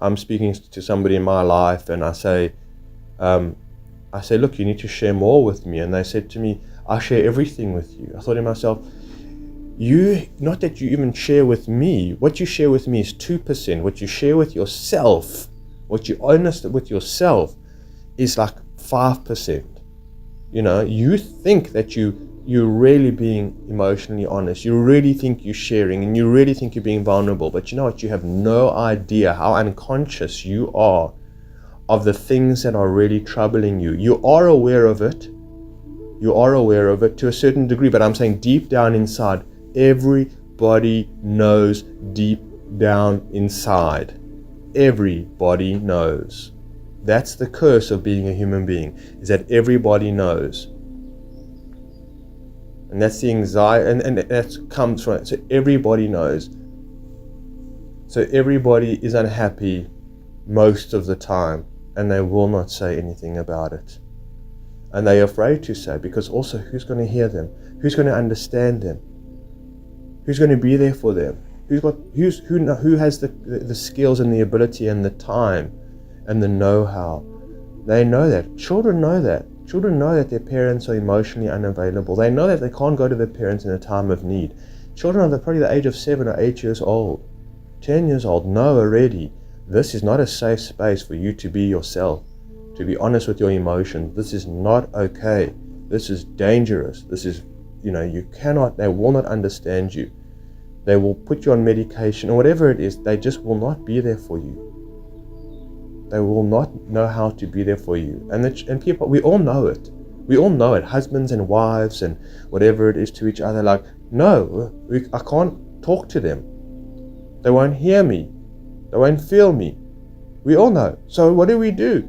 I'm speaking to somebody in my life and I say, look, you need to share more with me. And they said to me, I share everything with you. I thought to myself, not that you even share with me. What you share with me is 2%. What you share with yourself, what you honest with yourself, is like 5%. You think that you're really being emotionally honest. You really think you're sharing, and you really think you're being vulnerable. But you know what? You have no idea how unconscious you are of the things that are really troubling you. You are aware of it. You are aware of it to a certain degree, but I'm saying deep down inside, everybody knows deep down inside. Everybody knows. That's the curse of being a human being, is that everybody knows. And that's the anxiety, and that comes from it. So everybody knows. So everybody is unhappy most of the time, and they will not say anything about it. And they're afraid to say, because also who's going to hear them? Who's going to understand them? Who's going to be there for them? Who has the skills and the ability and the time and the know-how? They know that. Children know that. Children know that their parents are emotionally unavailable. They know that they can't go to their parents in a time of need. Children are probably the age of 7 or 8 years old, 10 years old, know already this is not a safe space for you to be yourself, to be honest with your emotions. This is not okay. This is dangerous. This is, they will not understand you. They will put you on medication or whatever it is. They just will not be there for you. They will not know how to be there for you. And people, we all know it. We all know it. Husbands and wives and whatever it is to each other. Like, no, I can't talk to them. They won't hear me. They won't feel me. We all know. So what do?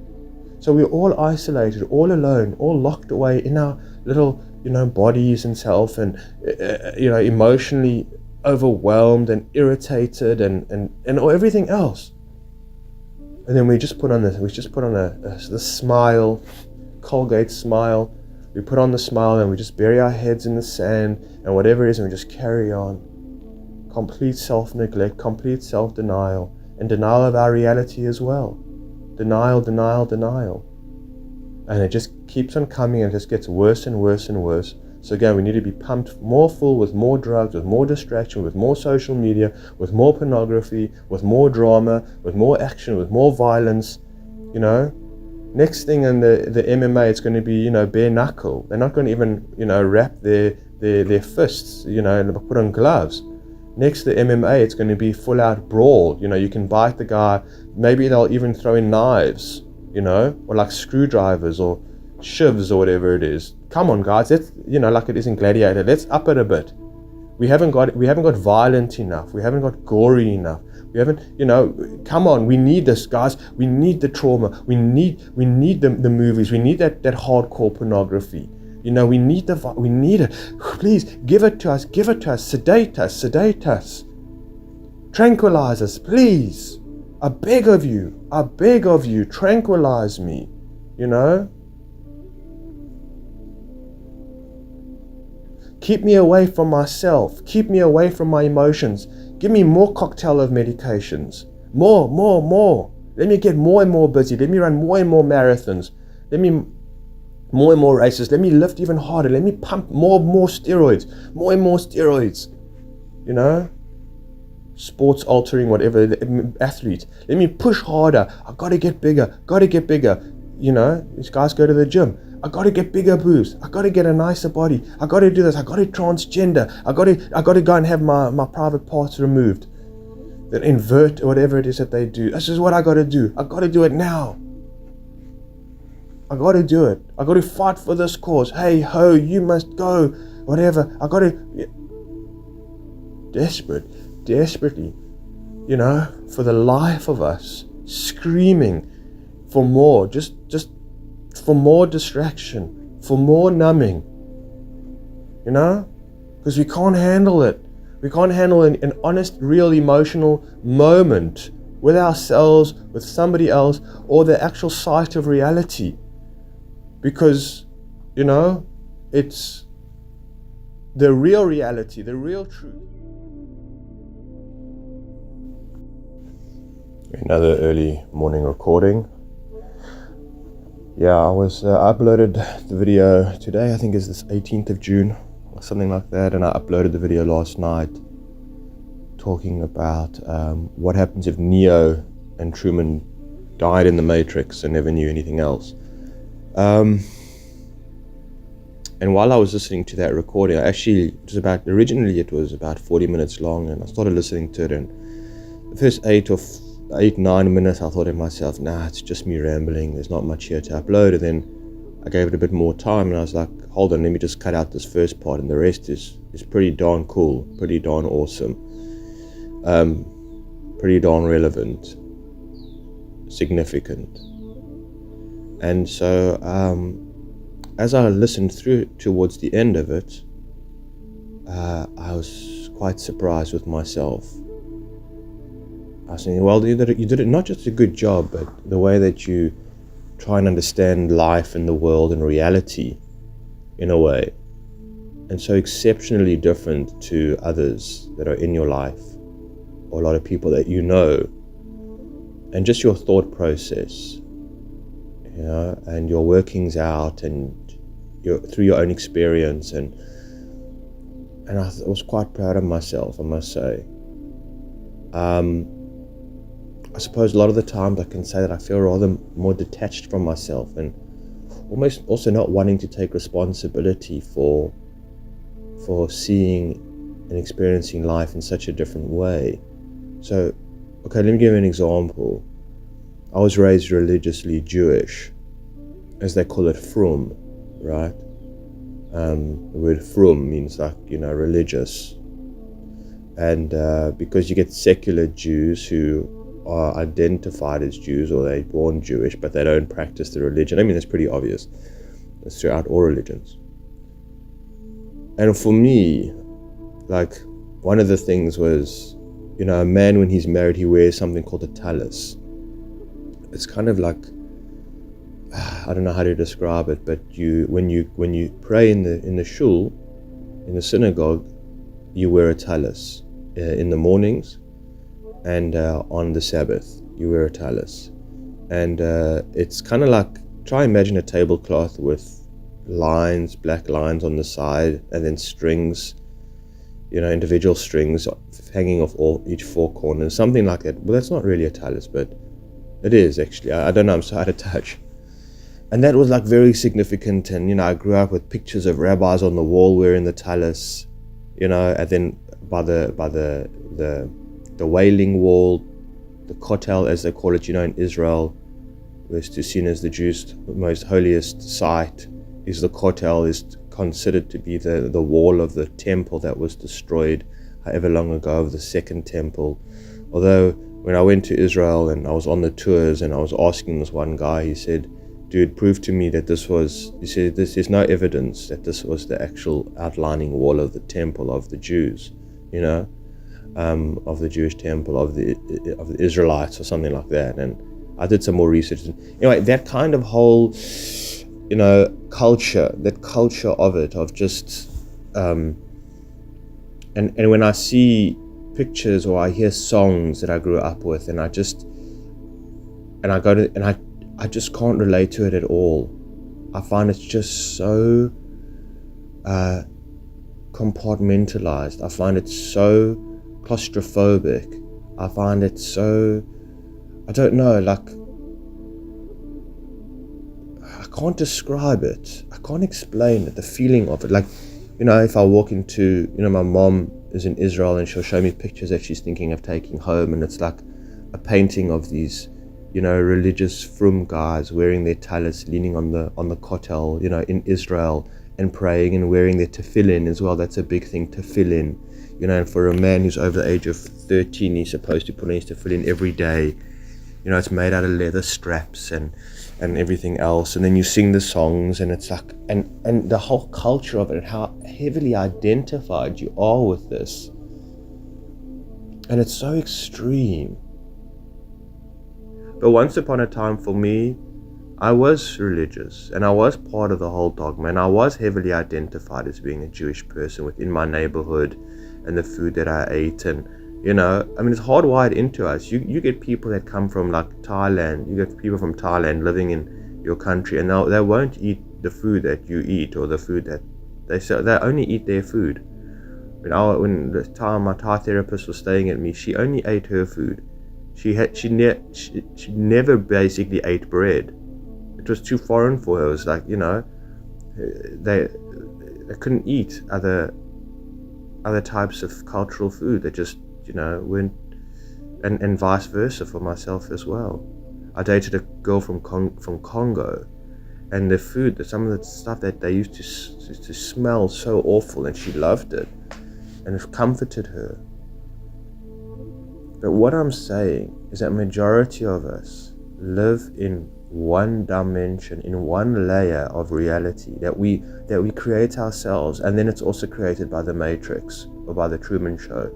So we're all isolated, all alone, all locked away in our little, bodies and self, and emotionally overwhelmed and irritated and everything else. And then we just put on the smile, Colgate smile. We put on the smile and we just bury our heads in the sand and whatever it is, and we just carry on. Complete self-neglect, complete self-denial, and denial of our reality as well. Denial. And it just keeps on coming and it just gets worse and worse and worse. So again, we need to be pumped more full with more drugs, with more distraction, with more social media, with more pornography, with more drama, with more action, with more violence. Next thing in the MMA, it's going to be, bare knuckle. They're not going to even, wrap their fists, and put on gloves. Next, the MMA, it's going to be full out brawl. You can bite the guy. Maybe they'll even throw in knives, or like screwdrivers or shivs or whatever it is. Come on, guys. Let's, like it is in Gladiator. Let's up it a bit. We haven't got violent enough. We haven't got gory enough. We haven't, come on. We need this, guys. We need the trauma. We need the movies. We need that hardcore pornography. We need it. Please give it to us. Sedate us. Tranquilize us, please. I beg of you, tranquilize me. Keep me away from myself. Keep me away from my emotions. Give me more cocktail of medications. More. Let me get more and more busy. Let me run more and more marathons. Let me more and more races. Let me lift even harder. Let me pump more steroids. More and more steroids. Sports altering, whatever, athlete. Let me push harder. I gotta get bigger. These guys go to the gym. I gotta get bigger boobs. I gotta get a nicer body. I gotta do this. I gotta transgender. I gotta go and have my private parts removed. That invert or whatever it is that they do. This is what I gotta do. I gotta do it now. I gotta do it. I gotta fight for this cause. Hey ho, you must go. Whatever. I gotta desperately, for the life of us, screaming for more, just for more distraction, for more numbing, because we can't handle it. We can't handle an honest, real emotional moment with ourselves, with somebody else, or the actual sight of reality, because, it's the real reality, the real truth. Another early morning recording. Yeah, I uploaded the video today. I think is this 18th of June or something like that, and I uploaded the video last night talking about what happens if Neo and Truman died in the Matrix and never knew anything else. And while I was listening to that recording, originally it was about 40 minutes long, and I started listening to it, and the first 9 minutes I thought to myself, nah, it's just me rambling, there's not much here to upload. And then I gave it a bit more time, and I was like, hold on, let me just cut out this first part, and the rest is pretty darn cool, pretty darn awesome, pretty darn relevant, significant. And so as I listened through towards the end of it, I was quite surprised with myself. I was saying, well, you did it not just a good job, but the way that you try and understand life and the world and reality in a way, and so exceptionally different to others that are in your life, or a lot of people that you know, and just your thought process, and your workings out, and through your own experience, and I was quite proud of myself, I must say. I suppose a lot of the times I can say that I feel rather more detached from myself, and almost also not wanting to take responsibility for seeing and experiencing life in such a different way. So, okay, let me give you an example. I was raised religiously Jewish, as they call it, frum, right? The word frum means religious. And because you get secular Jews who are identified as Jews, or they're born Jewish, but they don't practice the religion. I mean, it's pretty obvious. It's throughout all religions. And for me, one of the things was, a man, when he's married, he wears something called a tallis. It's kind of like, I don't know how to describe it, but when you pray in the shul, in the synagogue, you wear a tallis in the mornings, and on the Sabbath you wear a tallis. And it's kind of like, try imagine a tablecloth with lines, black lines on the side, and then strings, individual strings hanging off each four corners, something like that. Well, that's not really a tallis, but it is actually. I don't know, I'm so out of touch. And that was very significant. And I grew up with pictures of rabbis on the wall wearing the tallis, and then by the Wailing Wall, the kotel as they call it, in Israel, which is seen as the Jews' most holiest site, is the kotel, is considered to be the wall of the temple that was destroyed however long ago, of the second temple. Although when I went to Israel and I was on the tours and I was asking this one guy, he said, dude, prove to me that there's no evidence that this was the actual outlining wall of the temple of the Jews, of the Jewish temple of the Israelites or something like that. And I did some more research. Anyway, that kind of whole, culture, that culture of it, of just, and when I see pictures or I hear songs that I grew up with, and I just can't relate to it at all. I find it's just so compartmentalized. I find it so claustrophobic. I find it so, I don't know, I can't describe it. I can't explain it, the feeling of it. If I walk into, my mom is in Israel and she'll show me pictures that she's thinking of taking home, and it's like a painting of these, religious frum guys wearing their tallis, leaning on the kotel, in Israel, and praying and wearing their tefillin as well. That's a big thing, tefillin. And for a man who's over the age of 13, he's supposed to put on his tefillin every day. It's made out of leather straps and everything else. And then you sing the songs, and it's and the whole culture of it, and how heavily identified you are with this. And it's so extreme. But once upon a time, for me, I was religious, and I was part of the whole dogma, and I was heavily identified as being a Jewish person within my neighborhood, and the food that I ate, and You know, I mean, it's hardwired into us. You get people that come from like Thailand. You get people from Thailand living in your country, and they won't eat the food that you eat or the food that they sell. They only eat their food. When the time my Thai therapist was staying at me, she only ate her food. She never basically ate bread. It was too foreign for her. It was like, you know, they couldn't eat other types of cultural food. They just, you know, weren't, and vice versa for myself as well. I dated a girl from Congo, and the food, some of the stuff that they used to smell so awful, and she loved it, and it comforted her. But what I'm saying is that majority of us live in one dimension, in one layer of reality that we create ourselves, and then it's also created by the Matrix or by the Truman Show.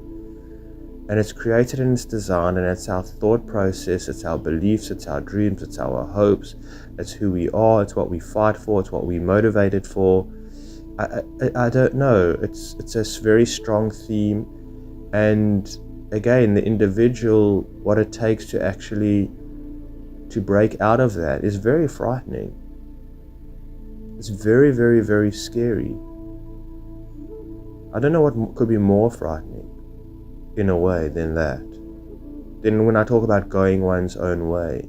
And it's created and it's designed, and it's our thought process, it's our beliefs, it's our dreams, it's our hopes, it's who we are, it's what we fight for, it's what we're motivated for. I don't know, it's a very strong theme, and again, the individual, what it takes to actually to break out of that is very frightening. It's very, very, very scary. I don't know what could be more frightening in a way than that. Then when I talk about going one's own way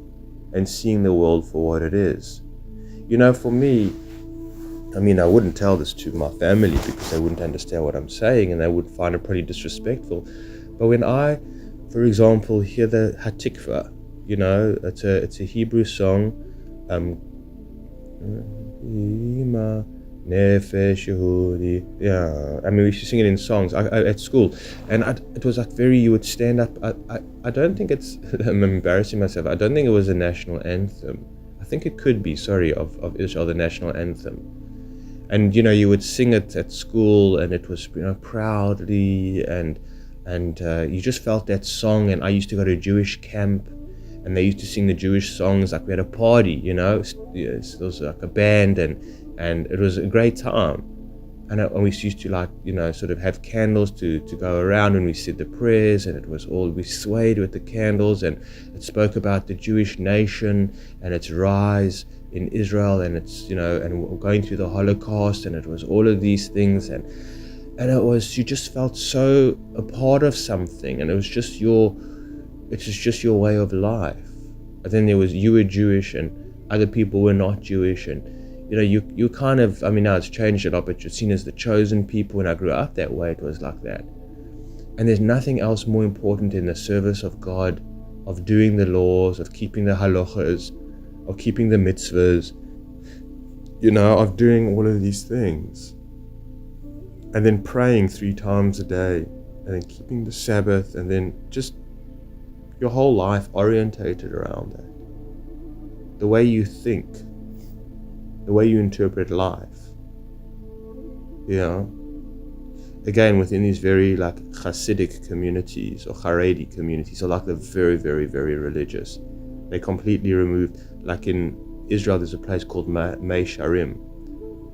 and seeing the world for what it is. You know, for me, I mean, I wouldn't tell this to my family because they wouldn't understand what I'm saying and they would find it pretty disrespectful. But when I, for example, hear the Hatikva, you know, it's a Hebrew song, yeah, I mean, we used to sing it in songs at school, and it was like you would stand up. I don't think it's, I'm embarrassing myself, I don't think it was a national anthem. I think it could be, of Israel, the national anthem. And, you know, you would sing it at school, and it was, you know, proudly, and you just felt that song. And I used to go to a Jewish camp, and they used to sing the Jewish songs, like we had a party, you know, there was like a band, and it was a great time. And we used to, like, you know, sort of have candles to go around when we said the prayers, and it was all, we swayed with the candles, and it spoke about the Jewish nation and its rise in Israel, and it's, you know, and going through the Holocaust, and it was all of these things, and it was, you just felt so a part of something, and it was just your way of life. And then there was, you were Jewish and other people were not Jewish, and you know, you kind of, I mean, now it's changed a lot, but you're seen as the chosen people. When I grew up that way, it was like that. And there's nothing else more important in the service of God, of doing the laws, of keeping the halachas, of keeping the mitzvahs, you know, of doing all of these things. And then praying 3 times a day, and then keeping the Sabbath, and then just your whole life orientated around that. The way you think, the way you interpret life, you know. Again, within these very like Hasidic communities or Haredi communities, or like the very, very, very religious, they completely removed, like in Israel, there's a place called Mei Sharim,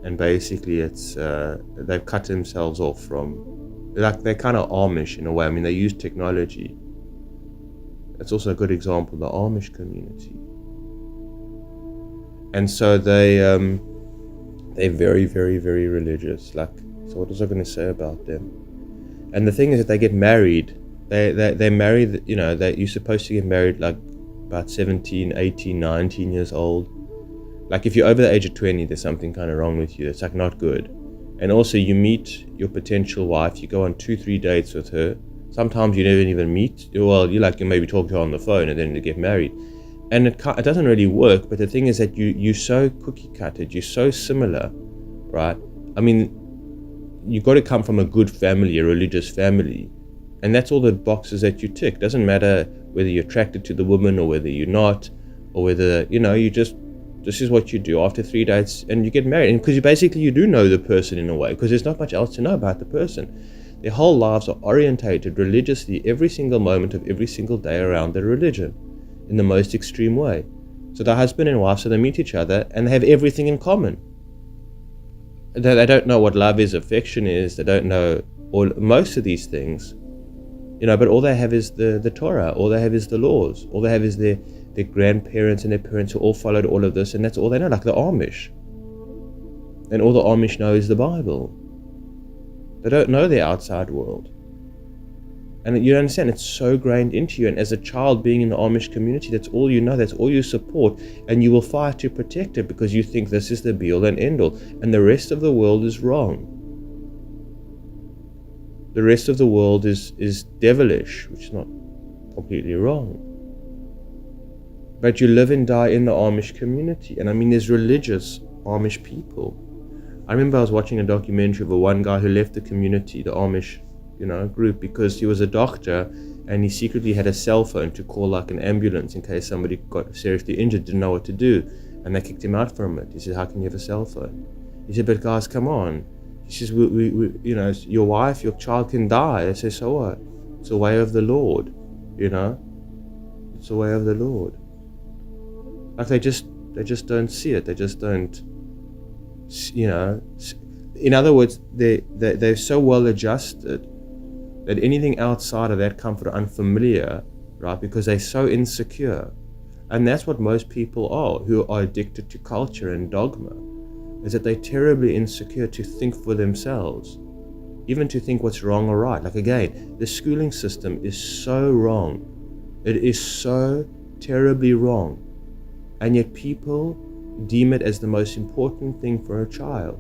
and basically it's they've cut themselves off from, like, they're kind of Amish in a way. I mean, they use technology. It's also a good example, the Amish community. And so they're very, very, very religious. Like, so what was I going to say about them? And the thing is that they get married. They marry, you know, you're supposed to get married like about 17, 18, 19 years old. Like, if you're over the age of 20, there's something kind of wrong with you. It's like not good. And also, you meet your potential wife. You go on 2-3 dates with her. Sometimes you never even meet. Well, you maybe talk to her on the phone, and then you get married. And it doesn't really work, but the thing is that you're so cookie-cutted, you're so similar, right? I mean, you've got to come from a good family, a religious family, and that's all the boxes that you tick. Doesn't matter whether you're attracted to the woman or whether you're not, or whether, you know, this is what you do after 3 dates, and you get married. And because you do know the person in a way, because there's not much else to know about the person. Their whole lives are orientated religiously every single moment of every single day around their religion, in the most extreme way. So the husband and wife, so they meet each other and they have everything in common. They don't know what love is, affection is, they don't know most of these things. But all they have is the Torah, all they have is the laws, all they have is their grandparents and their parents who all followed all of this, and that's all they know, like the Amish. And all the Amish know is the Bible. They don't know the outside world. And you understand, it's so grained into you. And as a child being in the Amish community, that's all you know, that's all you support. And you will fight to protect it because you think this is the be-all and end-all. And the rest of the world is wrong. The rest of the world is devilish, which is not completely wrong. But you live and die in the Amish community. And I mean, there's religious Amish people. I remember I was watching a documentary of one guy who left the community, the Amish group, because he was a doctor and he secretly had a cell phone to call like an ambulance in case somebody got seriously injured, didn't know what to do, and they kicked him out from it. He said, how can you have a cell phone? He said, but guys, come on. He says, we your wife, your child can die. I say, so what? It's the way of the Lord, It's the way of the Lord. Like they just don't see it. They just don't, in other words, they're so well adjusted that anything outside of that comfort or unfamiliar, right, because they're so insecure. And that's what most people are who are addicted to culture and dogma, is that they're terribly insecure to think for themselves, even to think what's wrong or right. Like again, the schooling system is so wrong. It is so terribly wrong. And yet people deem it as the most important thing for a child.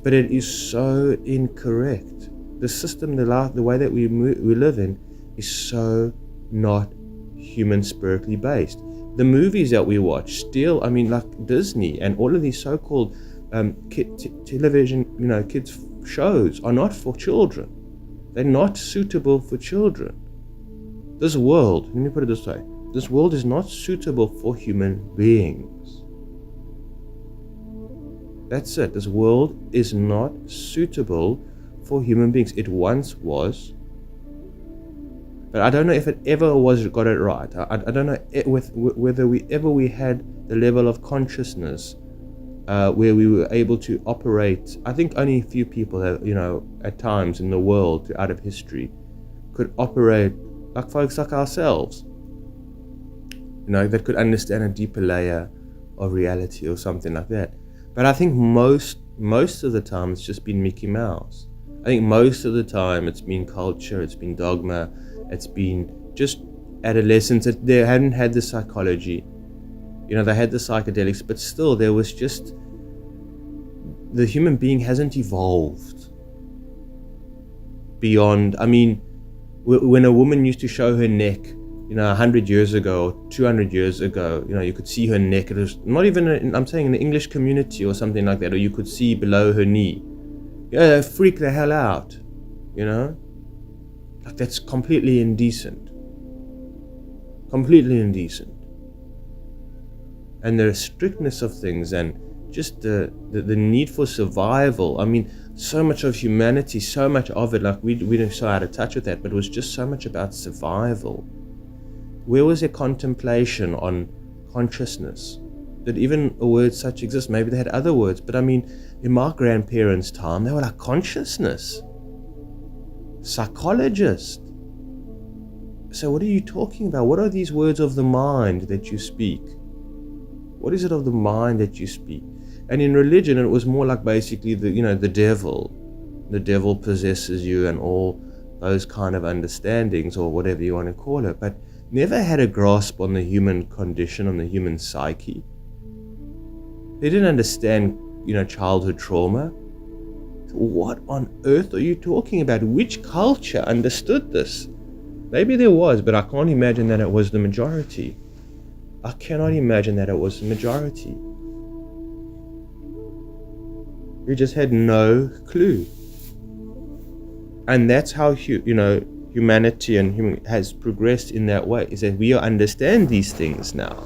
But it is so incorrect. The system, the way that we live in, is so not human spiritually based. The movies that we watch still, I mean, like Disney and all of these so-called television, kids shows are not for children. They're not suitable for children. This world, let me put it this way, this world is not suitable for human beings. That's it. This world is not suitable for human beings. It once was, but I don't know if it ever got it right. I don't know whether we had the level of consciousness where we were able to operate. I think only a few people have, at times in the world out of history could operate like folks like ourselves, that could understand a deeper layer of reality or something like that. But I think most of the time it's just been Mickey Mouse. I think most of the time it's been culture, it's been dogma, it's been just adolescents. They hadn't had the psychology. They had the psychedelics, but still there was just, the human being hasn't evolved beyond, I mean, when a woman used to show her neck, 100 years ago, or 200 years ago, you could see her neck. It was not even, I'm saying in the English community or something like that, or you could see below her knee. Yeah, freak the hell out, Like that's completely indecent. Completely indecent. And the strictness of things and just the need for survival. I mean, so much of humanity, so much of it, like we didn't so out of touch with that, but it was just so much about survival. Where was their contemplation on consciousness? Did even a word such exist? Maybe they had other words, but I mean, in my grandparents' time, they were like consciousness, psychologist. So what are you talking about? What are these words of the mind that you speak? What is it of the mind that you speak? And in religion, it was more like basically the devil. The devil possesses you and all those kind of understandings, or whatever you want to call it, but never had a grasp on the human condition, on the human psyche. They didn't understand, childhood trauma. What on earth are you talking about? Which culture understood this? Maybe there was, but I can't imagine that it was the majority. I cannot imagine that it was the majority. We just had no clue. And that's how, humanity and human has progressed in that way, is that we understand these things now.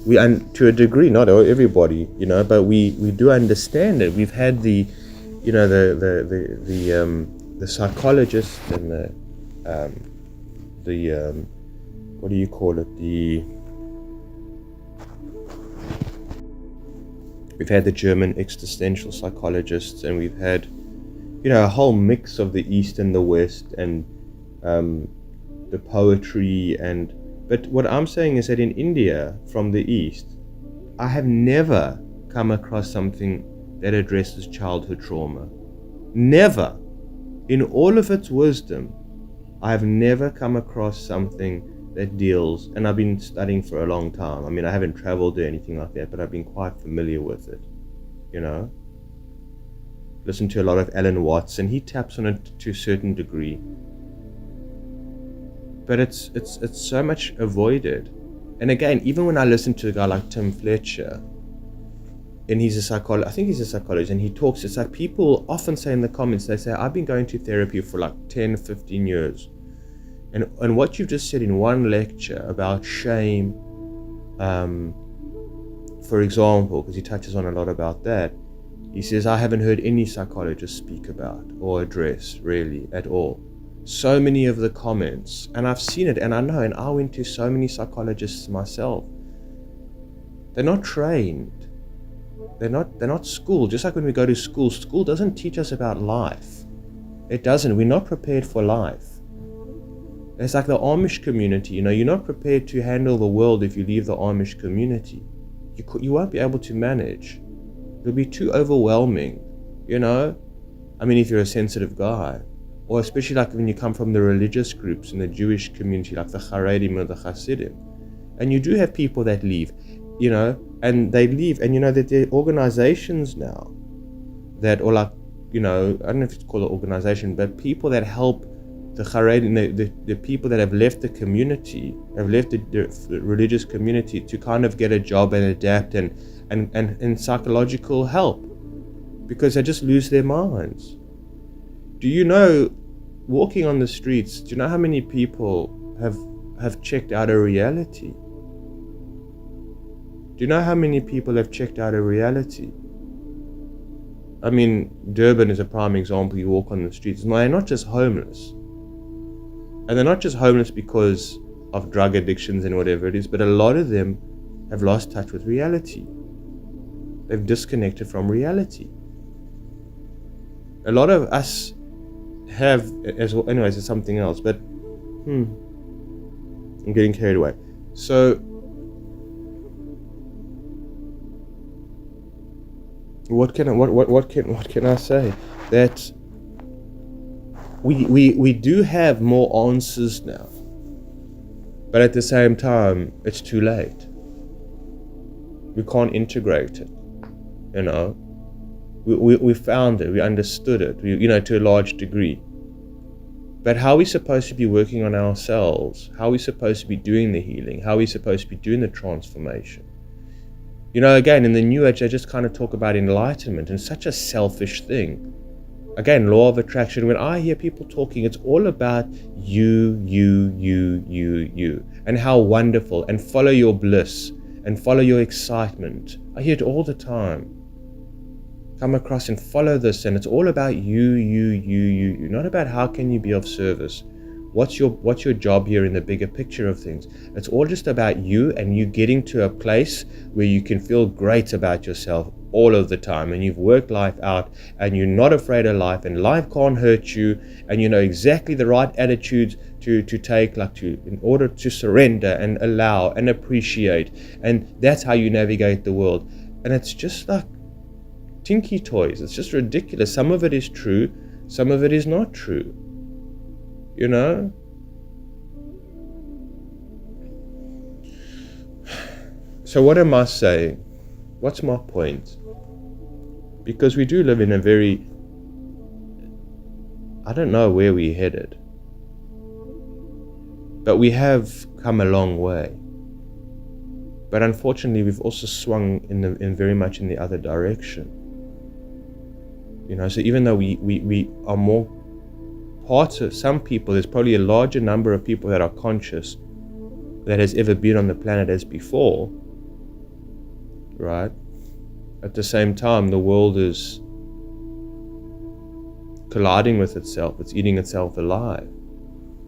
To a degree, not everybody, but we do understand it. We've had the psychologist and the what do you call it? We've had the German existential psychologists, and we've had, a whole mix of the East and the West, and the poetry. But what I'm saying is that in India, from the East, I have never come across something that addresses childhood trauma. Never. In all of its wisdom, I have never come across something that deals, and I've been studying for a long time. I mean, I haven't traveled or anything like that, but I've been quite familiar with it, you know. Listen to a lot of Alan Watts, and he taps on it to a certain degree. But it's so much avoided. And again, even when I listen to a guy like Tim Fletcher, and he's a psychologist, I think he's a psychologist, and he talks, it's like people often say in the comments, they say, I've been going to therapy for like 10, 15 years. And what you've just said in one lecture about shame, for example, because he touches on a lot about that, he says, I haven't heard any psychologist speak about or address really at all. So many of the comments, and I've seen it, and I know, and I went to so many psychologists myself. They're not trained. They're not schooled. Just like when we go to school, school doesn't teach us about life. It doesn't. We're not prepared for life. It's like the Amish community, you're not prepared to handle the world if you leave the Amish community. You won't be able to manage. It'll be too overwhelming, I mean, if you're a sensitive guy, or especially like when you come from the religious groups in the Jewish community, like the Haredim or the Hasidim, and you do have people that leave, and they leave, and that there are organizations now that, or like, I don't know if it's called an organization, but people that help the Haredim, the people that have left the community, have left the religious community to kind of get a job and adapt and psychological help, because they just lose their minds. Do you know, walking on the streets, do you know how many people have checked out of reality? Do you know how many people have checked out of reality? I mean, Durban is a prime example. You walk on the streets, and they're not just homeless. And they're not just homeless because of drug addictions and whatever it is, but a lot of them have lost touch with reality. They've disconnected from reality. A lot of us have as well. Anyways, it's something else, but I'm getting carried away. So what can I say? That we do have more answers now, but at the same time, it's too late. We can't integrate it. We found it, we understood it, to a large degree. But how are we supposed to be working on ourselves? How are we supposed to be doing the healing? How are we supposed to be doing the transformation? Again, in the New Age, they just kind of talk about enlightenment, and such a selfish thing. Again, law of attraction. When I hear people talking, it's all about you, and how wonderful, and follow your bliss, and follow your excitement. I hear it all the time. Come across and follow this, and it's all about you, not about how can you be of service. What's your job here in the bigger picture of things? It's all just about you, and you getting to a place where you can feel great about yourself all of the time, and you've worked life out, and you're not afraid of life, and life can't hurt you, and you know exactly the right attitudes to take, in order to surrender and allow and appreciate, and that's how you navigate the world. And it's just like tinky toys. It's just ridiculous. Some of it is true, some of it is not true. So what am I saying? What's my point? Because we do live in a very, I don't know where we're headed, but we have come a long way. But unfortunately, we've also swung in very much in the other direction. So even though we are more parts of some people, there's probably a larger number of people that are conscious that has ever been on the planet as before, right? At the same time, the world is colliding with itself. It's eating itself alive,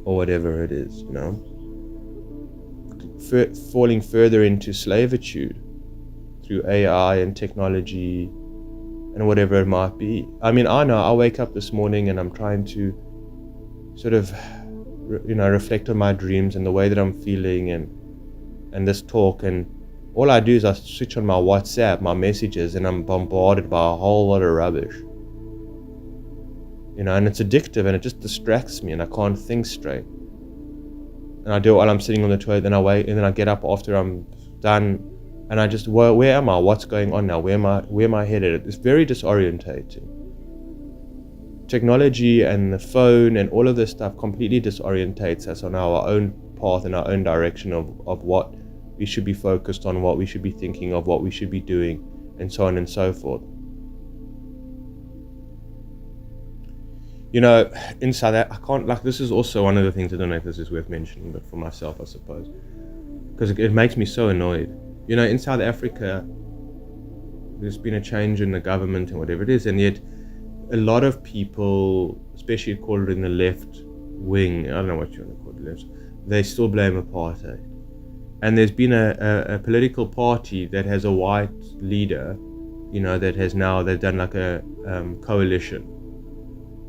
or whatever it is, falling further into slavitude through AI and technology and whatever it might be. I mean, I know I wake up this morning and I'm trying to sort of, reflect on my dreams and the way that I'm feeling and this talk, and all I do is I switch on my WhatsApp, my messages, and I'm bombarded by a whole lot of rubbish. And it's addictive and it just distracts me and I can't think straight. And I do it while I'm sitting on the toilet, then I wait, and then I get up after I'm done, and I just, where am I? What's going on now? Where am I headed? It's very disorientating. Technology and the phone and all of this stuff completely disorientates us on our own path and our own direction of what we should be focused on, what we should be thinking of, what we should be doing, and so on and so forth. In South Africa, I can't, this is also one of the things, I don't know if this is worth mentioning, but for myself, I suppose, because it makes me so annoyed. In South Africa, there's been a change in the government and whatever it is, and yet a lot of people, especially called it in the left wing, I don't know what you want to call it, they still blame apartheid. And there's been a political party that has a white leader, that has now, they've done like a coalition.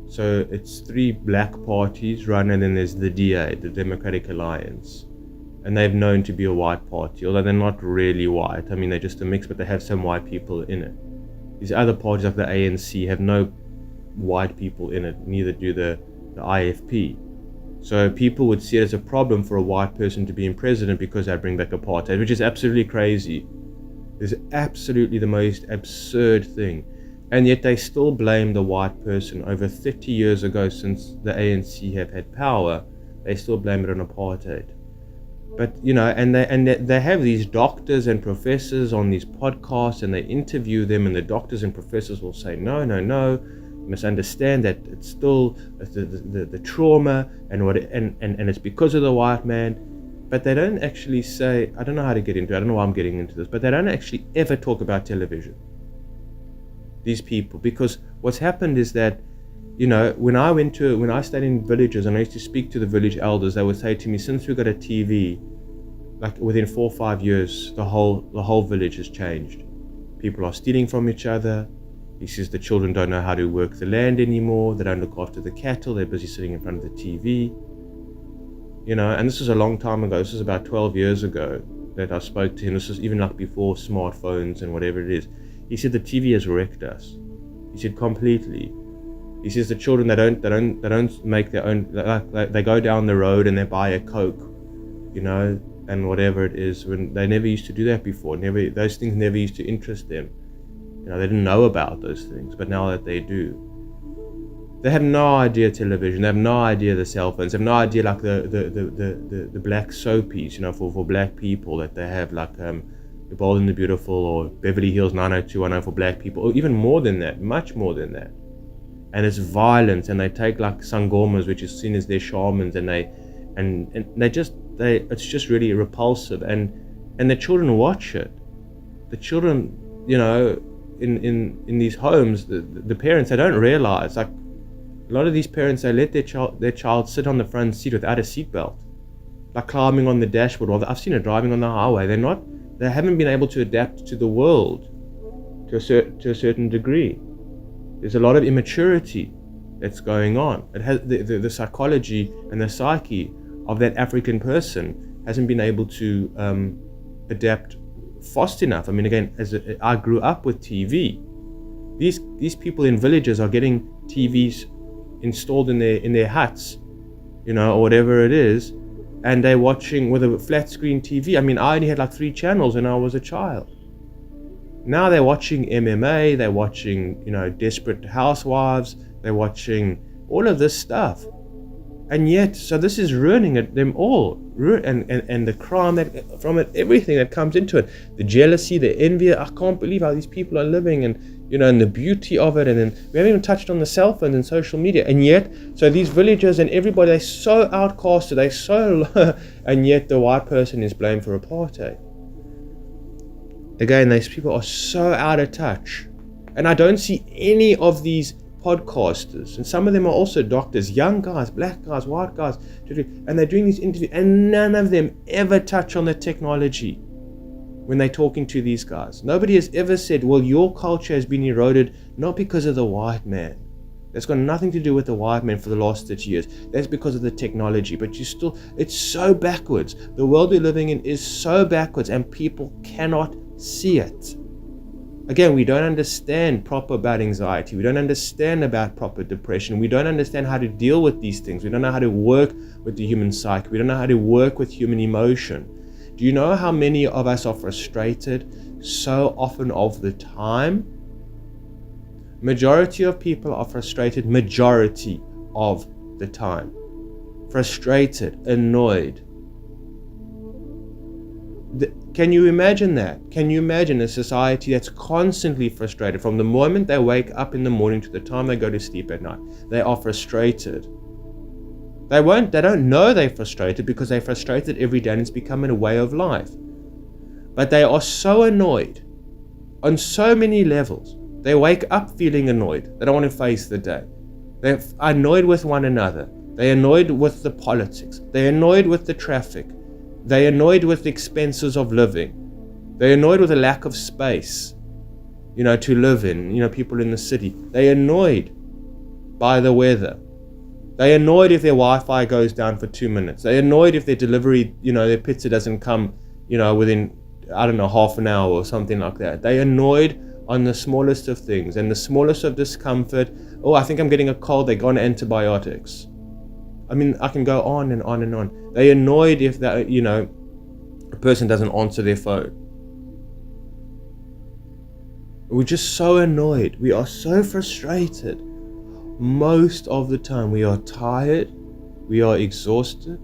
So it's 3 black parties run, and then there's the DA, the Democratic Alliance. And they've known to be a white party, although they're not really white. I mean, they're just a mix, but they have some white people in it. These other parties like the ANC have no white people in it, neither do the IFP. So people would see it as a problem for a white person to be in president because they bring back apartheid, which is absolutely crazy. It's absolutely the most absurd thing. And yet they still blame the white person. Over 30 years ago, since the ANC have had power, they still blame it on apartheid. But, and they have these doctors and professors on these podcasts, and they interview them, and the doctors and professors will say, no, you must understand that it's still the trauma and it's because of the white man. But they don't actually say, I don't know how to get into it, I don't know why I'm getting into this, but they don't actually ever talk about television, these people. Because what's happened is that, when I stayed in villages and I used to speak to the village elders, they would say to me, since we got a TV, like within 4 or 5 years, the whole village has changed. People are stealing from each other. He says the children don't know how to work the land anymore. They don't look after the cattle. They're busy sitting in front of the TV. And this was a long time ago. This was about 12 years ago that I spoke to him. This was even like before smartphones and whatever it is. He said the TV has wrecked us. He said completely. He says the children, they don't make their own, they go down the road and they buy a Coke, and whatever it is, when they never used to do that before. Those things never used to interest them. They didn't know about those things, but now that they do, they have no idea television. They have no idea the cell phones. They have no idea like the black soapies, for black people that they have, like The Bold and the Beautiful or Beverly Hills 90210 for black people, or even more than that, much more than that. And it's violence, and they take like sangomas, which is seen as their shamans, and it's just really repulsive, and the children watch it. The children, in these homes, the parents, they don't realize, like a lot of these parents, they let their child sit on the front seat without a seatbelt, like climbing on the dashboard. Or I've seen it driving on the highway. They haven't been able to adapt to the world to a certain degree. There's a lot of immaturity that's going on. It has the psychology and the psyche of that African person hasn't been able to adapt fast enough. I mean, again, I grew up with TV. These people in villages are getting TVs installed in their huts, or whatever it is, and they're watching with a flat screen TV. I mean, I only had like 3 channels when I was a child. Now they're watching MMA, they're watching, Desperate Housewives, they're watching all of this stuff. And yet, so this is ruining them all. And the crime that from it, everything that comes into it. The jealousy, the envy. I can't believe how these people are living, and and the beauty of it. And then we haven't even touched on the cell phones and social media. And yet, so these villagers and everybody, they're so outcasted, they're so low, and yet the white person is blamed for apartheid. Again, these people are so out of touch. And I don't see any of these podcasters, and some of them are also doctors, young guys, black guys, white guys, and they're doing these interviews, and none of them ever touch on the technology. when they're talking to these guys. Nobody has ever said, well, your culture has been eroded not because of the white man. That's got nothing to do with the white man for the last 30 years. That's because of the technology. But it's so backwards. The world we're living in is so backwards, and people cannot see it. Again, we don't understand proper about anxiety. We don't understand about proper depression. We don't understand how to deal with these things. We don't know how to work with the human psyche. We don't know how to work with human emotion. Do you know how many of us are frustrated so often of the time? Majority of people are frustrated majority of the time. Frustrated, annoyed. Can you imagine that? Can you imagine a society that's constantly frustrated from the moment they wake up in the morning to the time they go to sleep at night? They are frustrated. They don't know they're frustrated because they're frustrated every day and it's becoming a way of life. But they are so annoyed on so many levels. They wake up feeling annoyed. They don't want to face the day. They're annoyed with one another. They're annoyed with the politics. They're annoyed with the traffic. They're annoyed with the expenses of living. They're annoyed with the lack of space, to live in, people in the city. They're annoyed by the weather. They're annoyed if their Wi-Fi goes down for 2 minutes. They're annoyed if their delivery, their pizza doesn't come, within, half an hour or something like that. They're annoyed on the smallest of things and the smallest of discomfort. Oh, I think I'm getting a cold. They go on antibiotics. I mean, I can go on and on and on. They're annoyed if that, a person doesn't answer their phone. We're just so annoyed. We are so frustrated. Most of the time, we are tired. We are exhausted.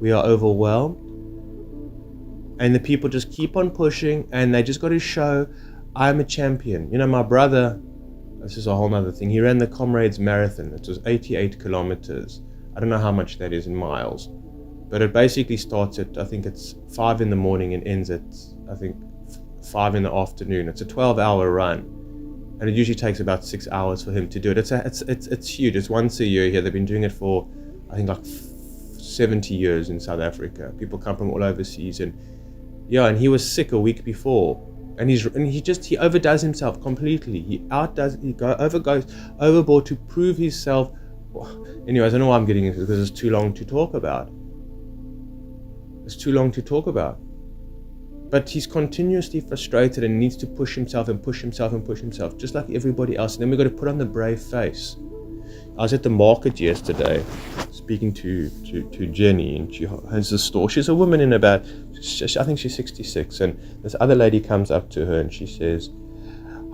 We are overwhelmed. And the people just keep on pushing, and they just got to show, I'm a champion. My brother, this is a whole other thing. He ran the Comrades Marathon. It was 88 kilometers. I don't know how much that is in miles, but it basically starts at, I think it's 5 in the morning and ends at, I think, 5 in the afternoon. It's a 12-hour run, and it usually takes about 6 hours for him to do it. It's huge. It's once a year here. They've been doing it for, I think, like 70 years in South Africa. People come from all overseas, and he was sick a week before, and he overdoes himself completely. He goes overboard to prove himself. Anyways, I don't know why I'm getting into it because it's too long to talk about. But he's continuously frustrated and needs to push himself, just like everybody else. And then we've got to put on the brave face. I was at the market yesterday speaking to Jenny, and she has a store. She's a woman in about, I think she's 66, and this other lady comes up to her and she says,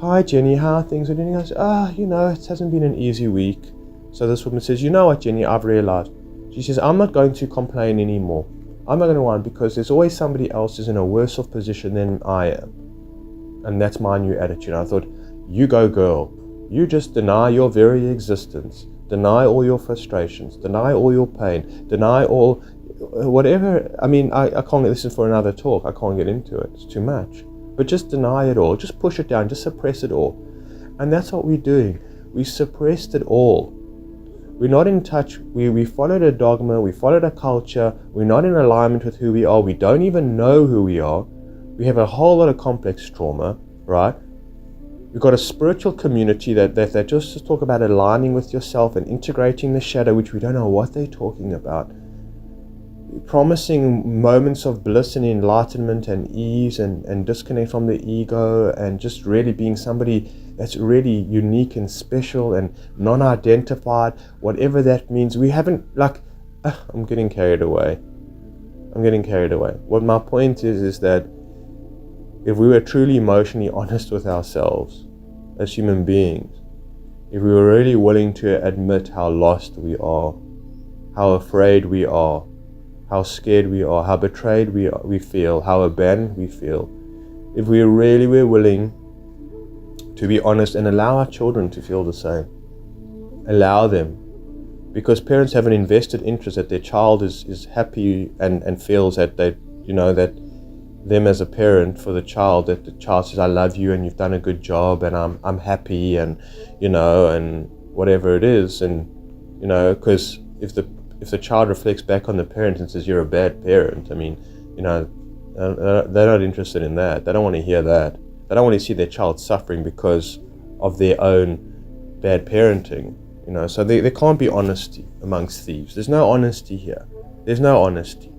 "Hi Jenny, how are things?" And I goes, it hasn't been an easy week. So this woman says, "You know what, Jenny, I've realized." She says, "I'm not going to complain anymore. I'm not going to whine because there's always somebody else who's in a worse off position than I am." And that's my new attitude. I thought, you go girl. You just deny your very existence. Deny all your frustrations. Deny all your pain. Deny all, whatever. I mean, I can't, this is for another talk. I can't get into it. It's too much. But just deny it all. Just push it down. Just suppress it all. And that's what we're doing. We suppressed it all. We're not in touch. We followed a dogma. We followed a culture. We're not in alignment with who we are. We don't even know who we are. We have a whole lot of complex trauma, right? We've got a spiritual community that just talk about aligning with yourself and integrating the shadow, which we don't know what they're talking about. Promising moments of bliss and enlightenment and ease and disconnect from the ego and just really being somebody that's really unique and special and non-identified, whatever that means. We haven't, I'm getting carried away. What my point is that if we were truly emotionally honest with ourselves as human beings, if we were really willing to admit how lost we are, how afraid we are, how scared we are, how betrayed we feel, how abandoned we feel, if we really were willing to be honest and allow our children to feel the same, allow them, because parents have an invested interest that their child is happy and feels that that them as a parent for the child, that the child says, "I love you and you've done a good job and I'm happy," and and whatever it is, and because if the child reflects back on the parent and says, "You're a bad parent," I mean, They're not interested in that. They don't want to hear that. They don't want to see their child suffering because of their own bad parenting. So there can't be honesty amongst thieves. There's no honesty here. There's no honesty.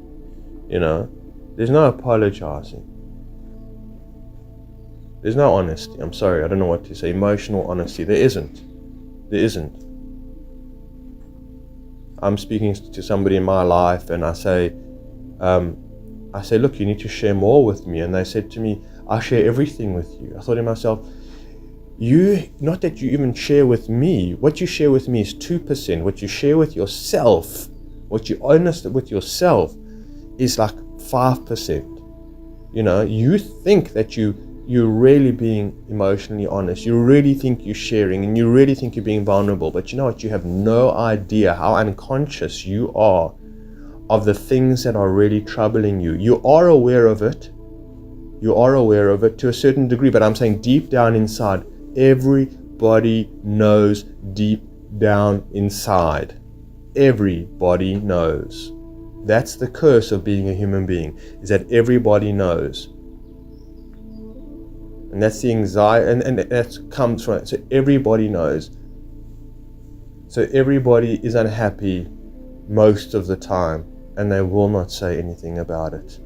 There's no apologizing. There's no honesty. I'm sorry, I don't know what to say. Emotional honesty. There isn't. I'm speaking to somebody in my life and I say, look, you need to share more with me. And they said to me, I share everything with you. I thought to myself, not that you even share with me. What you share with me is 2%. What you share with yourself, what you're honest with yourself, is like 5%. You think that you're really being emotionally honest. You really think you're sharing and you really think you're being vulnerable. But you know what? You have no idea how unconscious you are of the things that are really troubling you. You are aware of it. You are aware of it to a certain degree. But I'm saying deep down inside, everybody knows deep down inside. Everybody knows. That's the curse of being a human being, is that everybody knows. And that's the anxiety, and that comes from it. So everybody knows. So everybody is unhappy most of the time, and they will not say anything about it.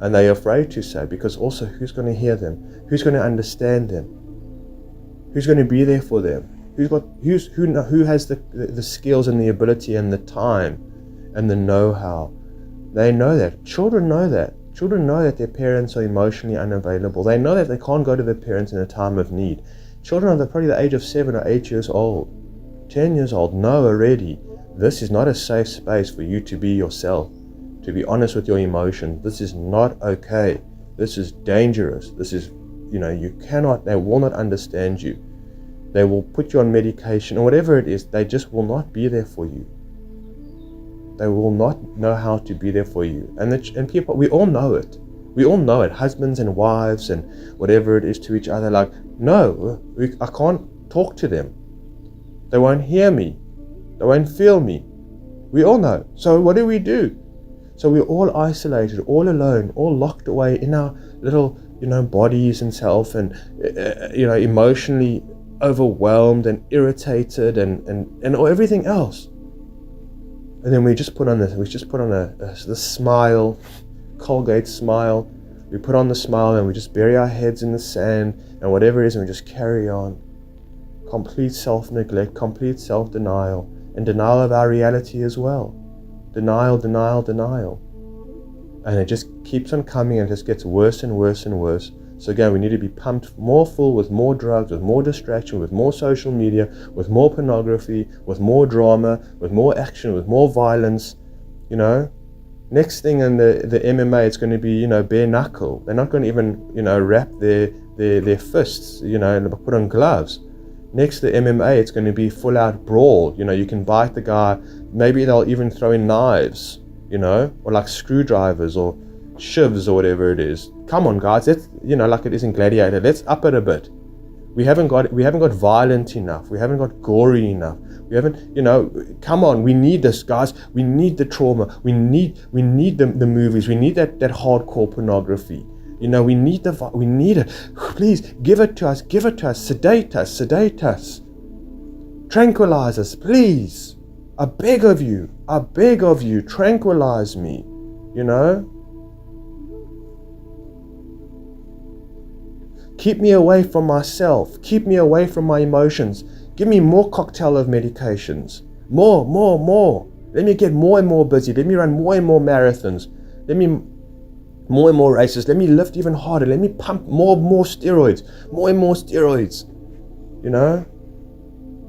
And they're afraid to say, because also who's going to hear them? Who's going to understand them? Who's going to be there for them? Who has the skills and the ability and the time and the know-how? They know that. Children know that. Children know that their parents are emotionally unavailable. They know that they can't go to their parents in a time of need. Children are probably the age of 7 or 8 years old, 10 years old, know already this is not a safe space for you to be yourself, to be honest with your emotions. This is not okay. This is dangerous. This is, they will not understand you. They will put you on medication or whatever it is. They just will not be there for you. They will not know how to be there for you. And people, we all know it. We all know it. Husbands and wives and whatever it is to each other. Like, no, I can't talk to them. They won't hear me. They won't feel me. We all know. So what do? So we're all isolated, all alone, all locked away in our little, bodies and self, and emotionally overwhelmed and irritated and everything else. And then we just put on the smile, Colgate smile. We put on the smile and we just bury our heads in the sand and whatever it is, and we just carry on. Complete self-neglect, complete self-denial, and denial of our reality as well. Denial. And it just keeps on coming and it just gets worse and worse and worse. So again, we need to be pumped more full with more drugs, with more distraction, with more social media, with more pornography, with more drama, with more action, with more violence. Next thing in the MMA, it's going to be, bare knuckle. They're not going to even, wrap their fists, and put on gloves. Next to the MMA, it's going to be full out brawl. You can bite the guy. Maybe they'll even throw in knives, or like screwdrivers or shivs or whatever it is. Come on, guys, let's, like it is in Gladiator, let's up it a bit. We haven't got violent enough. We haven't got gory enough. We haven't, come on, we need this, guys. We need the trauma. We need the movies. We need that hardcore pornography. We need it. Please give it to us. Sedate us. Tranquilize us, please. I beg of you, tranquilize me. Keep me away from myself. Keep me away from my emotions. Give me more cocktail of medications. More. Let me get more and more busy. Let me run more and more marathons. Let me more and more races. Let me lift even harder. Let me pump more steroids. More and more steroids.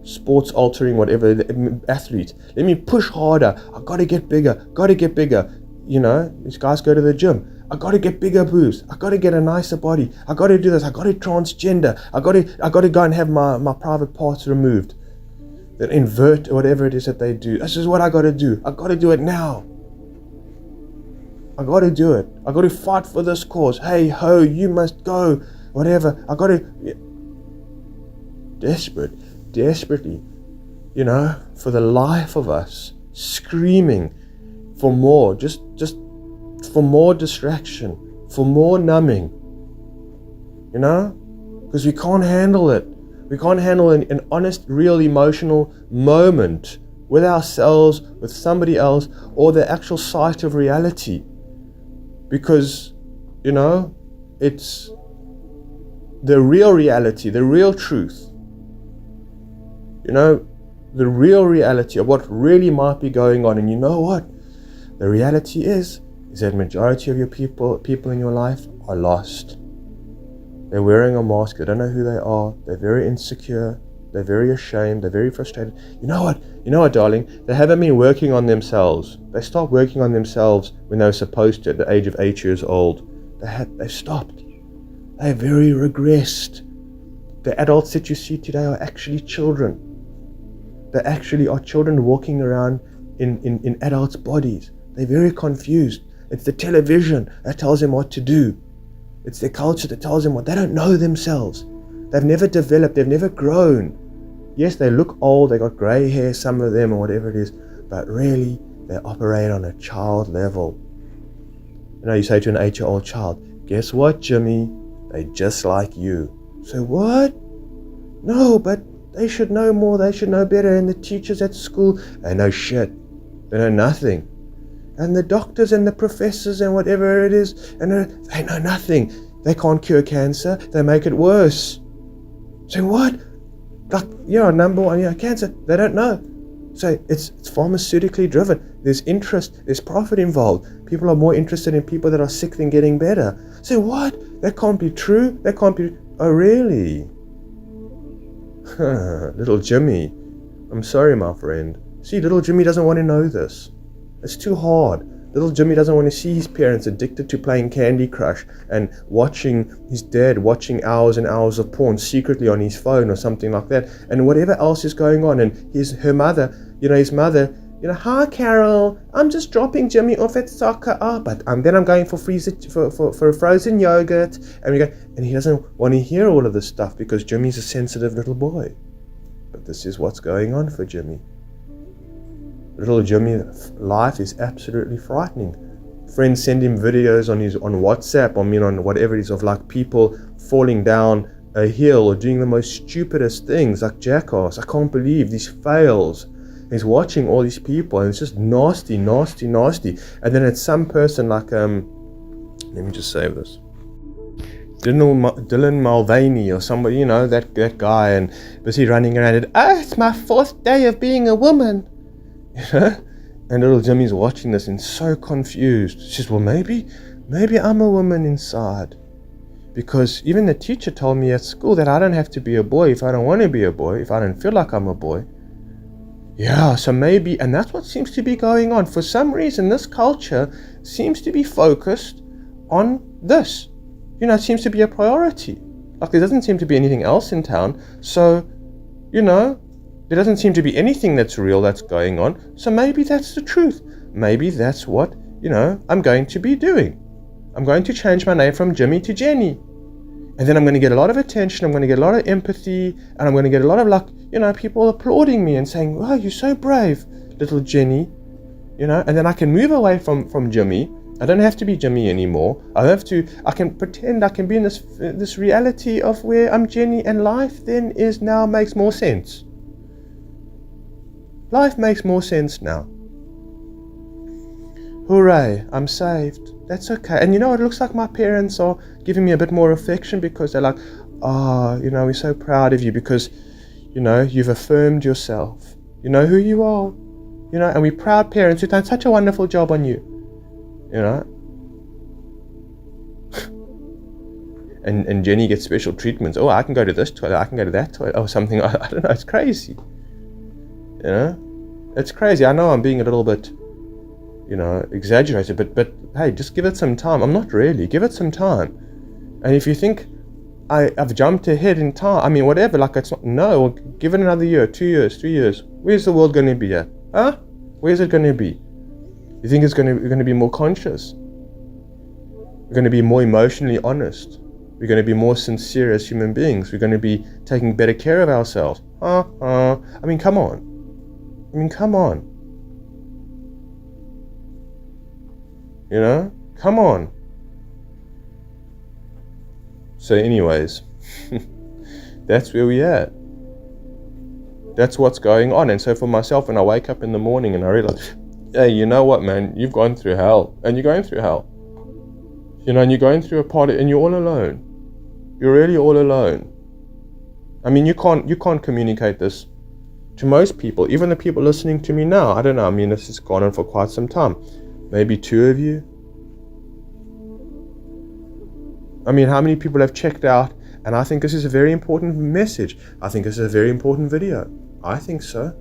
Sports altering, whatever, athlete. Let me push harder. I gotta get bigger. These guys go to the gym. I got to get bigger boobs. I got to get a nicer body. I got to do this. I got to transgender. I got to go and have my private parts removed. Then invert whatever it is that they do. This is what I got to do. I got to do it now. I got to do it. I got to fight for this cause. Hey ho, you must go. Whatever. I got to. Desperately, for the life of us, screaming for more. Just for more distraction, for more numbing, because we can't handle it. We can't handle an honest, real emotional moment with ourselves, with somebody else, or the actual sight of reality. Because, it's the real reality, the real truth. The real reality of what really might be going on. And you know what? The reality is that majority of your people in your life are lost. They're wearing a mask. They don't know who they are. They're very insecure. They're very ashamed. They're very frustrated. You know what, darling? They haven't been working on themselves. They stopped working on themselves when they were supposed to at the age of 8 years old. They stopped. They're very regressed. The adults that you see today are actually children. They actually are children walking around in adults' bodies. They're very confused. It's the television that tells them what to do. It's their culture that tells them what. They don't know themselves. They've never developed. They've never grown. Yes, they look old. They got grey hair, some of them, or whatever it is. But really, they operate on a child level. You say to an 8-year-old child, guess what, Jimmy? They're just like you. So what? No, but they should know more. They should know better. And the teachers at school, they know shit. They know nothing. And the doctors and the professors and whatever it is, and they know nothing. They can't cure cancer. They make it worse. So what? Number one, cancer. They don't know. So it's pharmaceutically driven. There's interest. There's profit involved. People are more interested in people that are sick than getting better. So what? That can't be true. That can't be. Oh, really? Little Jimmy. I'm sorry, my friend. See, little Jimmy doesn't want to know this. It's too hard. Little Jimmy doesn't want to see his parents addicted to playing Candy Crush and watching his dad watching hours and hours of porn secretly on his phone or something like that, and whatever else is going on. And his mother, hi Carol, I'm just dropping Jimmy off at soccer. But then I'm going for a frozen yogurt, and he doesn't want to hear all of this stuff because Jimmy's a sensitive little boy. But this is what's going on for Jimmy. Little Jimmy's life is absolutely frightening. Friends send him videos on WhatsApp, on whatever it is, of people falling down a hill or doing the most stupidest things, like jackass. I can't believe these fails. He's watching all these people and it's just nasty. And then it's some person let me just save this. Dylan Mulvaney or somebody, that guy, and busy running around and, it's my 4th day of being a woman. And little Jimmy's watching this and so confused. She says, well, maybe I'm a woman inside. Because even the teacher told me at school that I don't have to be a boy if I don't want to be a boy, if I don't feel like I'm a boy. Yeah, so maybe, and that's what seems to be going on. For some reason, this culture seems to be focused on this. It seems to be a priority. There doesn't seem to be anything else in town. So, there doesn't seem to be anything that's real that's going on. So maybe that's the truth. Maybe that's what, I'm going to be doing. I'm going to change my name from Jimmy to Jenny. And then I'm going to get a lot of attention. I'm going to get a lot of empathy. And I'm going to get a lot of people applauding me and saying, wow, you're so brave, little Jenny. And then I can move away from Jimmy. I don't have to be Jimmy anymore. I can pretend I can be in this reality of where I'm Jenny, and life then makes more sense. Life makes more sense now. Hooray, I'm saved. That's okay. And it looks like my parents are giving me a bit more affection because they're like, we're so proud of you because, you've affirmed yourself. You know who you are. And we're proud parents who've done such a wonderful job on you. And Jenny gets special treatments. Oh, I can go to this toilet, I can go to that toilet, or something. I don't know, it's crazy. It's crazy. I know I'm being a little bit, exaggerated, but hey, just give it some time. I'm not really. Give it some time. And if you think I've jumped ahead in time, whatever, it's not, no, give it another year, 2 years, 3 years. Where's the world going to be at? Huh? Where's it going to be? You think we're going to be more conscious? We're going to be more emotionally honest. We're going to be more sincere as human beings. We're going to be taking better care of ourselves. Come on. Come on. Come on. So anyways, that's where we're at. That's what's going on. And so for myself, when I wake up in the morning and I realize, hey, you know what, man, you've gone through hell, and you're going through hell. And you're going through a party, and you're all alone. You're really all alone. I mean, you can't communicate this to most people, even the people listening to me now. I don't know. I mean, this has gone on for quite some time. Maybe 2 of you. I mean, how many people have checked out? And I think this is a very important message. I think this is a very important video. I think so.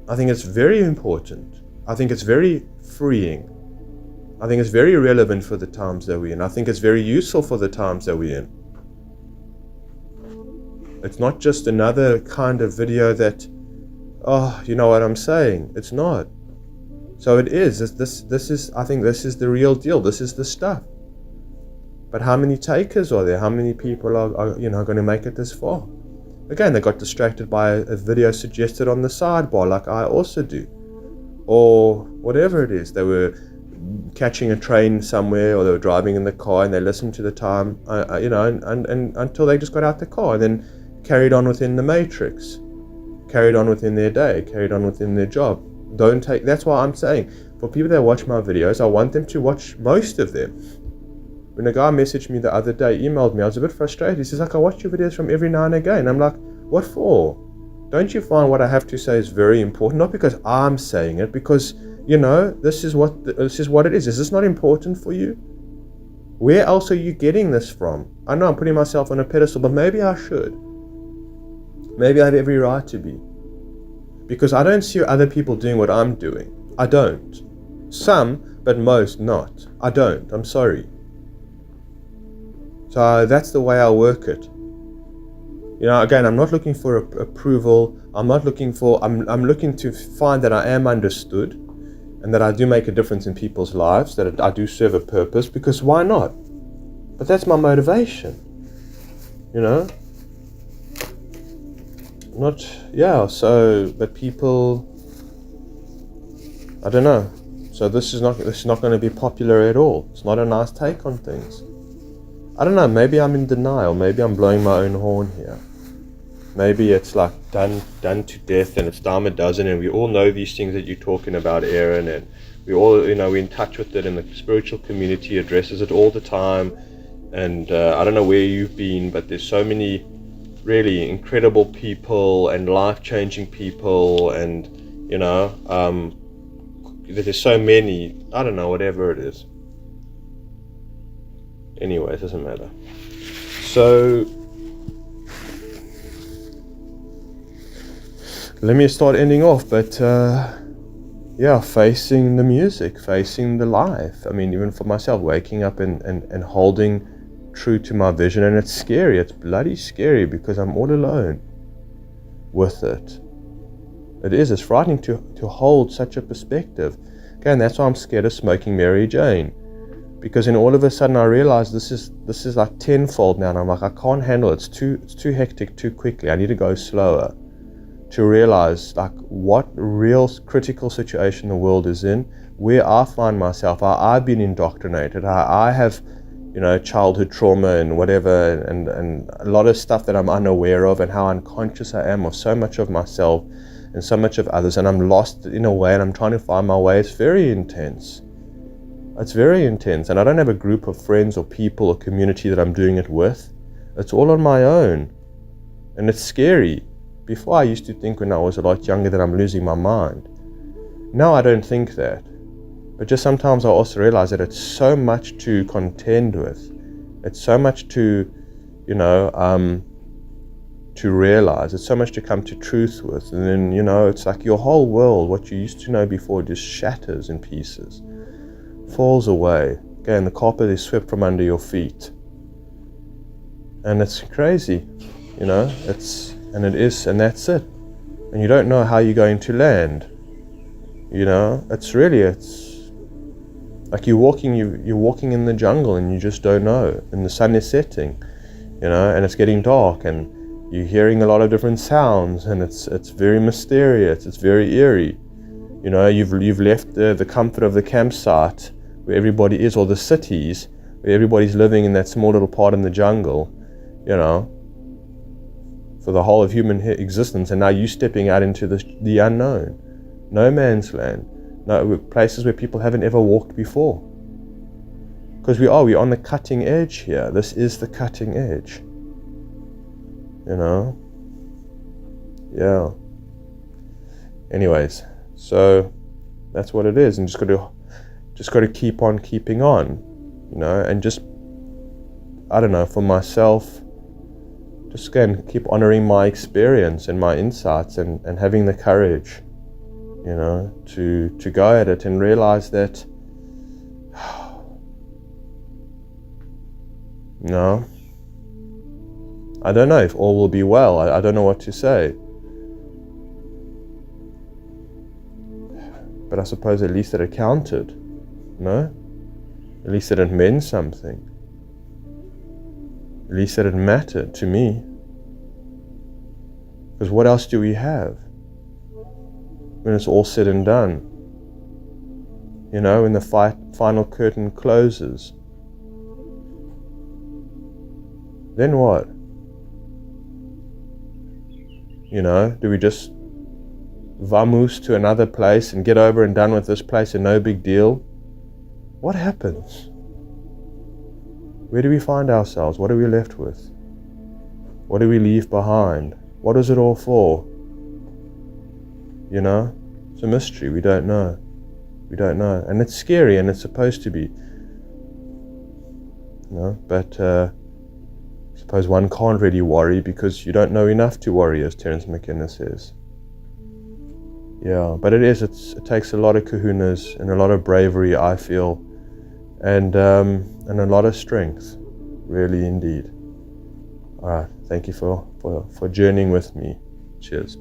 I think it's very important. I think it's very freeing. I think it's very relevant for the times that we're in. I think it's very useful for the times that we're in. It's not just another kind of video that, oh, you know what I'm saying. It's not. So it is. This is. I think this is the real deal. This is the stuff. But how many takers are there? How many people are going to make it this far? Again, they got distracted by a video suggested on the sidebar, like I also do, or whatever it is. They were catching a train somewhere, or they were driving in the car, and they listened to the time, and until they just got out the car, and then carried on within the matrix, carried on within their day, carried on within their job. That's why I'm saying, for people that watch my videos, I want them to watch most of them. When a guy messaged me the other day, emailed me, I was a bit frustrated. He says, like, I watch your videos from every now and again. I'm like, what for? Don't you find what I have to say is very important? Not because I'm saying it, because, this is what it is. Is this not important for you? Where else are you getting this from? I know I'm putting myself on a pedestal, but maybe I should. Maybe I have every right to be. Because I don't see other people doing what I'm doing. I don't. Some, but most not. I don't. I'm sorry. So that's the way I work it. Again, I'm not looking for approval. I'm looking to find that I am understood, and that I do make a difference in people's lives, that I do serve a purpose, because why not? But that's my motivation. But people, I don't know. So this is not going to be popular at all. It's not a nice take on things. I don't know, maybe I'm in denial, maybe I'm blowing my own horn here. Maybe it's like done to death, and it's dime a dozen, and we all know these things that you're talking about, Aaron, and we all, we're in touch with it, and the spiritual community addresses it all the time, and I don't know where you've been, but there's so many really incredible people and life-changing people, and, there's so many, I don't know, whatever it is. Anyway, it doesn't matter. So let me start ending off, but facing the music, facing the life. I mean, even for myself, waking up and holding true to my vision, and it's scary. It's bloody scary, because I'm all alone with it. It is. It's frightening to hold such a perspective. Okay, and that's why I'm scared of smoking Mary Jane. Because then all of a sudden I realize this is like tenfold now, and I'm like, I can't handle it. It's too hectic too quickly. I need to go slower to realize like what real critical situation the world is in, where I find myself, how I've been indoctrinated, how I have, childhood trauma and whatever, and a lot of stuff that I'm unaware of, and how unconscious I am of so much of myself and so much of others, and I'm lost in a way, and I'm trying to find my way. It's very intense. It's very intense, and I don't have a group of friends or people or community that I'm doing it with. It's all on my own, and it's scary. Before I used to think when I was a lot younger that I'm losing my mind. Now I don't think that, but just sometimes I also realize that it's so much to contend with. It's so much to, to realize. It's so much to come to truth with, and then, it's like your whole world, what you used to know before, just shatters in pieces. Falls away. Okay, and the carpet is swept from under your feet, and it's crazy, and that's it, and you don't know how you're going to land. It's like you're walking in the jungle, and you just don't know, and the sun is setting, and it's getting dark, and you're hearing a lot of different sounds, and it's very mysterious, it's very eerie. You've left the comfort of the campsite where everybody is, or the cities where everybody's living in that small little part in the jungle, you know, for the whole of human existence, and now you stepping out into the unknown, no man's land, no places where people haven't ever walked before. Because we're on the cutting edge here. This is the cutting edge, you know. Yeah. Anyways, so that's what it is, and just got to keep on keeping on, you know, and just, I don't know, for myself, just again keep honoring my experience and my insights, and having the courage, you know, to go at it and realize that, no, I don't know if all will be well. I don't know what to say. But I suppose at least that it counted, no? At least that it meant something. At least that it mattered to me. Because what else do we have when it's all said and done? You know, when the final curtain closes. Then what? You know, do we just vamoose to another place and get over and done with this place and no big deal? What happens? Where do we find ourselves? What are we left with? What do we leave behind? What is it all for? You know, it's a mystery. We don't know. We don't know. And it's scary, and it's supposed to be. You know, but I suppose one can't really worry because you don't know enough to worry, as Terence McKenna says. Yeah, but it takes a lot of kahunas and a lot of bravery, I feel, and a lot of strength, really indeed. All right, thank you for journeying with me. Cheers.